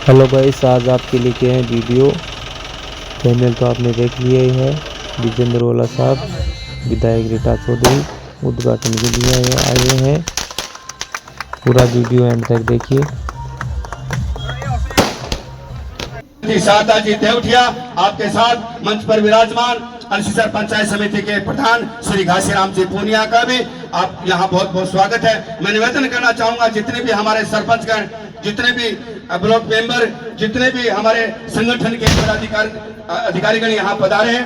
Hello guys, आज आपके लिए क्या है वीडियो। चैनल तो आपने देख लिया ही है। विजेंद्र वाला साहब विधायक रीटा चौधरी उद्घाटन के लिए आए हैं। पूरा वीडियो एंड तक देखिए। शारदा जी देवठिया आपके साथ मंच पर विराजमान अलसीसर पंचायत समिति के प्रधान श्री घासीराम जी पूनिया का भी आप यहाँ बहुत बहुत स्वागत है। मैं निवेदन करना चाहूंगा जितने भी हमारे सरपंचगण, जितने भी ब्लॉक मेंबर, जितने भी हमारे संगठन के अधिकारीगण यहाँ पधारे हैं।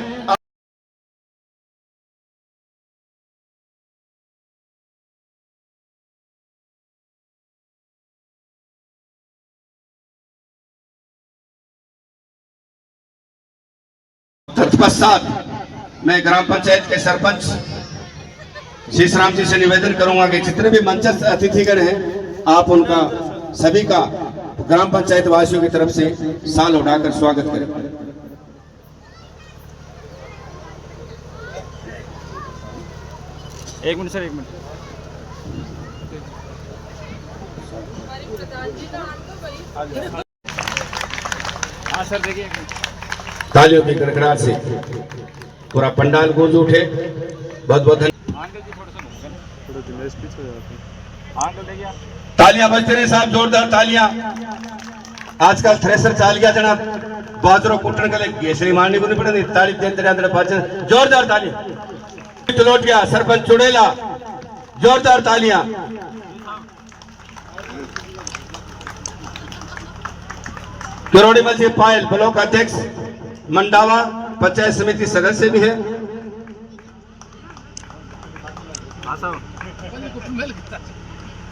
तत्पश्चात मैं ग्राम पंचायत के सरपंच शीशराम जी से निवेदन करूंगा कि जितने भी मंचस्थ अतिथिगण हैं आप उनका सभी का ग्राम पंचायत वासियों की तरफ से साल उठाकर स्वागत करें। एक मिनट सर, एक मिनट। हाँ सर, देखिए तालियों की गड़गड़ाहट से पूरा पंडाल गूंज उठे। बहुत बहुत तालियां बजते रहे साहब, जोरदार तालियां। आजकल थ्रेसर चाल गया जनाब, बाजरों कुटन के लिए गेसरी मारनी को नहीं पड़ेगी। ताली देते जोरदार तालियां। चलोटिया सरपंच चुड़ेला, जोरदार तालियां। किरोड़ी मस्जिद पायल ब्लॉक अध्यक्ष मंडावा पंचायत समिति सदस्य भी है।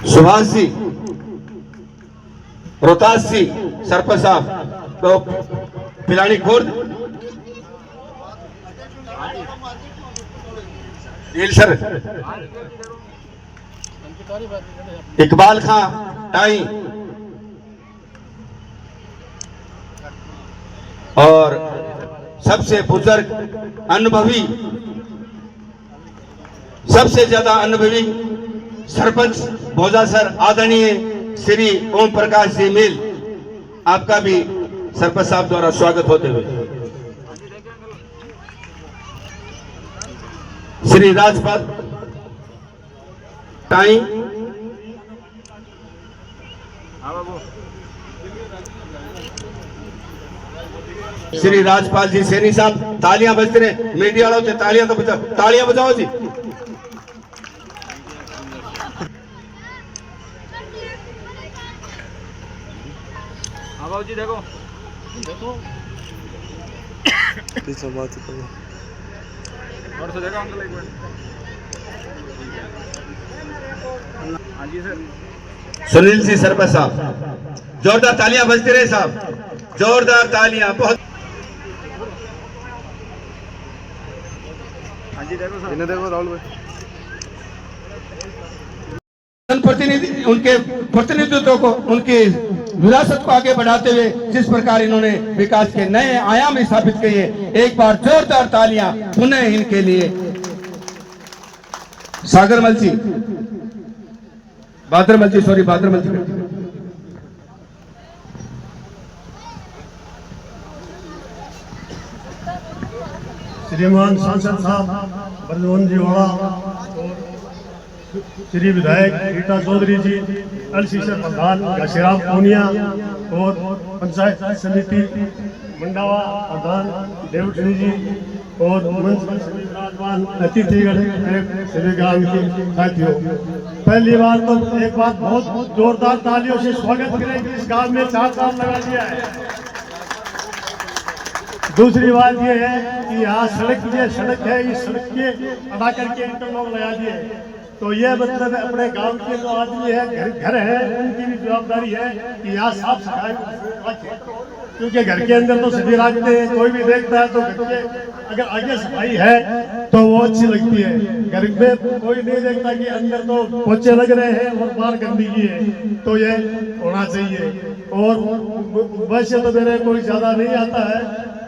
सुभाष जी, रोहतास जी सरपंच साहब तो पिलानी खुर्द, सर इकबाल खां टाई और सबसे बुजुर्ग अनुभवी, सबसे ज्यादा अनुभवी सरपंच भोजा सर आदरणीय श्री ओम प्रकाश जी मिल, आपका भी सरपंच साहब द्वारा स्वागत होते हुए श्री राजपाल टाई, श्री राजपाल जी सैनी साहब। तालियां बजते रहे, मीडिया वालों से तालियां तो बजाओ, तालियां बजाओ जी। हाँ बाबू जी देखो और से देखो अंकल, एक मिनट। हाँ जी सर। सुनील सिंह सरपंच साहब, जोरदार तालियां बजती रहे साहब, जोरदार तालियां। बहुत हाँ जी देखो सर, इन्हें देखो राहुल भाई। प्रतिनिधि उनके प्रतिनिधित्व को, उनकी विरासत को आगे बढ़ाते हुए जिस प्रकार इन्होंने विकास के नए आयाम स्थापित किए, एक बार जोरदार तालियां पुनः इनके लिए। सागरमल जी, बादरमल जी, सॉरी बादरमल जी। श्रीमान सांसद साहब बलवंत जी वाला, श्री विधायक रीटा चौधरी जी, अलसीसर प्रधान घासीराम पूनिया और पंचायत समिति मंडावा प्रधान देवठनी जी और मंच पर सभी विराजमान अतिथिगण, सभी ग्राम के साथियों, पहली बार तो एक बात बहुत जोरदार तालियों से स्वागत करें कि इस गांव में 4 साल लगा दिया है। दूसरी बात यह है कि यहाँ सड़क है, इस सड़क के अदा करके इंटरलॉक लगा दिए, तो ये मतलब अपने गांव के जो आदमी है, घर है, उनकी भी जवाबदारी है कि यहाँ साफ सफाई रखें, क्योंकि घर के अंदर तो सभी रखते हैं, कोई भी देखता है तो घर के अगर आगे सफाई है तो वो अच्छी लगती है। घर में कोई नहीं देखता कि अंदर तो पोछे लग रहे हैं और बाहर गंदगी है, तो ये होना चाहिए। और वैसे तो मेरे कोई ज्यादा नहीं आता है,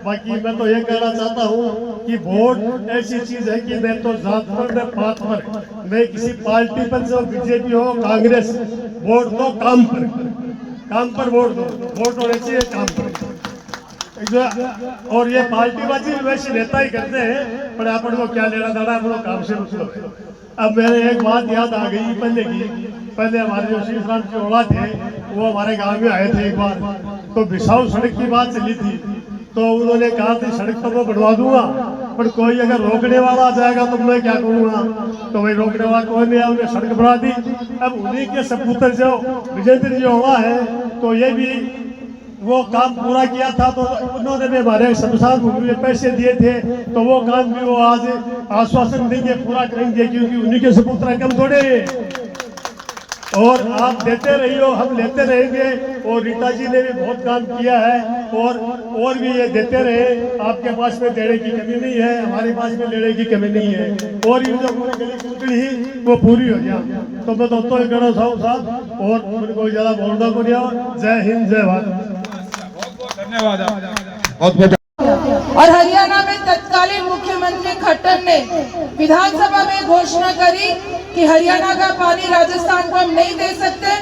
बाकी मैं तो ये कहना चाहता हूँ कि वोट ऐसी चीज है कि मैं तो जात पर न पात पर, मैं किसी पार्टी पर, जो बीजेपी हो कांग्रेस, वोट तो काम पर। काम पर वोट दो, वोट होने चाहिए काम पर। और ये पार्टीबाजी वैसे नेता ही करते हैं, पर अपन को क्या लेना देना, अपनों काम से मतलब है। अब मेरे एक बात याद आ गई पहले की। पहले हमारे जो श्री राम जी ओला थे वो हमारे गांव में आए थे एक बार, तो बिसाऊ सड़क की बात चली थी, तो उन्होंने कहा थी सड़क तो मैं बनवा दूंगा, पर कोई अगर रोकने वाला आ जाएगा तो मैं क्या करूँगा। तो भाई रोकने वाला कोई नहीं आया, उन्हें सड़क बना दी। अब उन्हीं के सपूत्र जो विजेंद्र जी ओला है, तो ये भी वो काम पूरा किया था, तो उन्होंने भी हमारे शमशान भूमि में पैसे दिए थे, तो वो काम भी वो आज आश्वासन देंगे पूरा करेंगे, क्योंकि उन्हीं के सपूत्र कम थोड़े। और आप देते रहियो, हम लेते रहेंगे। और रीता जी ने भी बहुत काम किया है, और भी ये देते रहे। आपके पास में देने की कमी नहीं है, हमारे पास में लेने की कमी नहीं है, और ये जो पूरी गली कुचड़ी ही वो पूरी हो गया। तो मैं दोस्तों ही कहना चाहूँ साहब, और मेरे को ज़्यादा बोलना को नहीं आओ। जय हिंद, जय भारत। धन्यवाद। और हरियाणा में तत्कालीन मुख्यमंत्री खट्टर ने विधानसभा में घोषणा करी कि हरियाणा का पानी राजस्थान को हम नहीं दे सकते,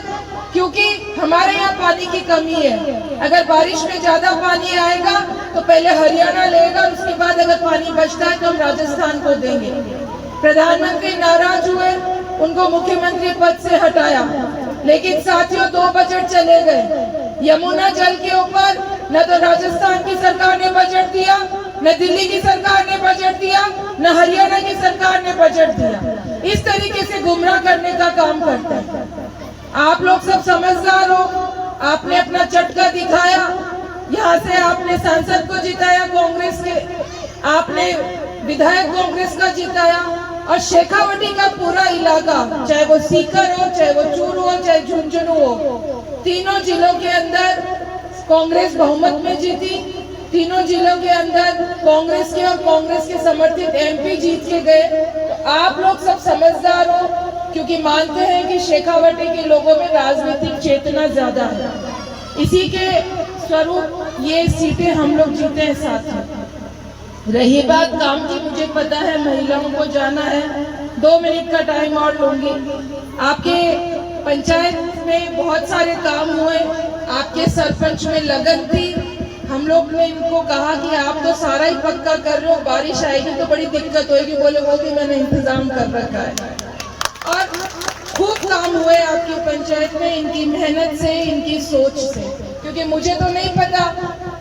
क्योंकि हमारे यहाँ पानी की कमी है। अगर बारिश में ज्यादा पानी आएगा तो पहले हरियाणा लेगा, उसके बाद अगर पानी बचता है तो हम राजस्थान को देंगे। प्रधानमंत्री नाराज हुए, उनको मुख्यमंत्री पद से हटाया। लेकिन साथियों, 2 बजट चले गए। यमुना जल के ऊपर न तो राजस्थान की सरकार ने बजट दिया, न दिल्ली की सरकार ने बजट दिया, न हरियाणा की सरकार ने बजट दिया। इस तरीके से गुमराह करने का काम करते हैं। आप लोग सब समझदार हो, आपने अपना चटका दिखाया। यहाँ से आपने सांसद को जिताया कांग्रेस के, आपने विधायक कांग्रेस का जिताया, और शेखावटी का पूरा इलाका, चाहे वो सीकर हो, चाहे वो चूरू हो, चाहे झुंझुनू हो, तीनों जिलों के अंदर कांग्रेस बहुमत में जीती। तीनों जिलों के अंदर कांग्रेस के और कांग्रेस के समर्थित एमपी जीत के गए। तो आप लोग सब समझदार हो, क्योंकि मानते हैं कि शेखावटी के लोगों में राजनीतिक चेतना ज्यादा है। इसी के स्वरूप ये सीटें हम लोग जीते हैं साथ में। रही बात काम की, मुझे पता है महिलाओं को जाना है, 2 मिनट का टाइम और लूंगी। आपके पंचायत में बहुत सारे काम हुए, आपके सरपंच में लगन थी। हम लोग ने इनको कहा कि आप तो सारा ही पक्का कर रहे हो, बारिश आएगी तो बड़ी दिक्कत होगी। बोले वो भी मैंने इंतजाम कर रखा है। और खूब काम हुए आपकी पंचायत में, इनकी मेहनत से, इनकी सोच से। क्योंकि मुझे तो नहीं पता,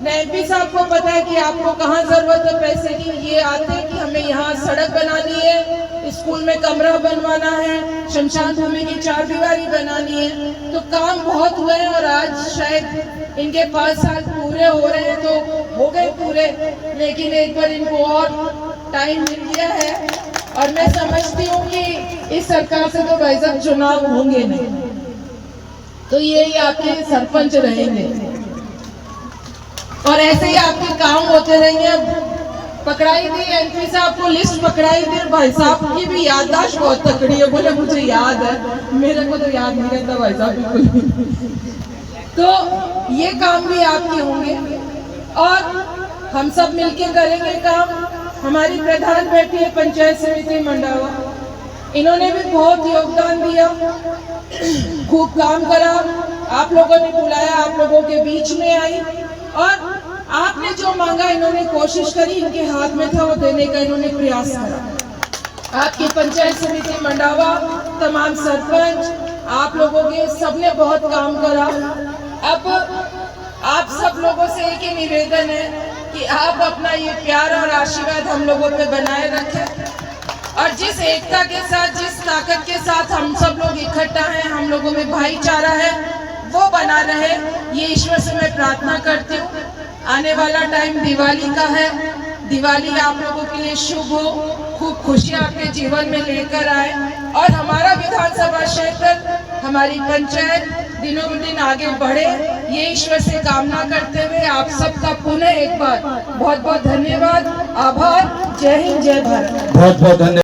न एमपी साहब को पता है कि आपको कहाँ जरूरत है पैसे की। ये आते हैं कि हमें यहाँ सड़क बनानी है, स्कूल में कमरा बनवाना है, शमशान भूमि की 4 दीवारी बनानी है। तो काम बहुत हुए हैं, और आज शायद इनके 5 साल पूरे हो रहे हैं, तो हो गए पूरे। लेकिन एक बार इनको और टाइम मिल गया है, और मैं समझती हूँ कि इस सरकार से तो भाईजान चुनाव होंगे नहीं, तो यही आपके सरपंच रहेंगे, और ऐसे ही आपके काम होते रहेंगे। पकड़ाई दी एमपी साहब को लिस्ट, पकड़ाई दी। भाई साहब की भी याददाश्त बहुत तकड़ी है, बोले मुझे याद है, मेरे को तो याद नहीं रहता भाई साहब बिल्कुल। तो ये काम भी आपके होंगे, और हम सब मिलके करेंगे काम। हमारी प्रधान बैठी है पंचायत समिति मंडावा, इन्होंने भी बहुत योगदान दिया, खूब काम करा। आप लोगों ने बुलाया, आप लोगों के बीच में आई, और आपने जो मांगा इन्होंने कोशिश करी, इनके हाथ में था वो देने का इन्होंने प्रयास करा। आपकी पंचायत समिति मंडावा, तमाम सरपंच, आप लोगों के सबने बहुत काम करा। अब आप सब लोगों से एक ही निवेदन है कि आप अपना ये प्यार और आशीर्वाद हम लोगों पे बनाए रखें, और जिस एकता के साथ, जिस ताकत के साथ हम सब लोग इकट्ठा हैं, हम लोगों में भाईचारा है, वो बना रहे। ये ईश्वर से मैं प्रार्थना करती हूँ। आने वाला टाइम दिवाली का है, दिवाली आप लोगों के लिए शुभ हो, खूब खुशियाँ आपके जीवन में लेकर आए, और हमारा विधानसभा क्षेत्र, हमारी पंचायत दिनों दिन आगे बढ़े, ये ईश्वर से कामना करते हुए आप सबका पुनः एक बार बहुत बहुत धन्यवाद, आभार। जय हिंद, जय भारत। बहुत बहुत धन्यवाद।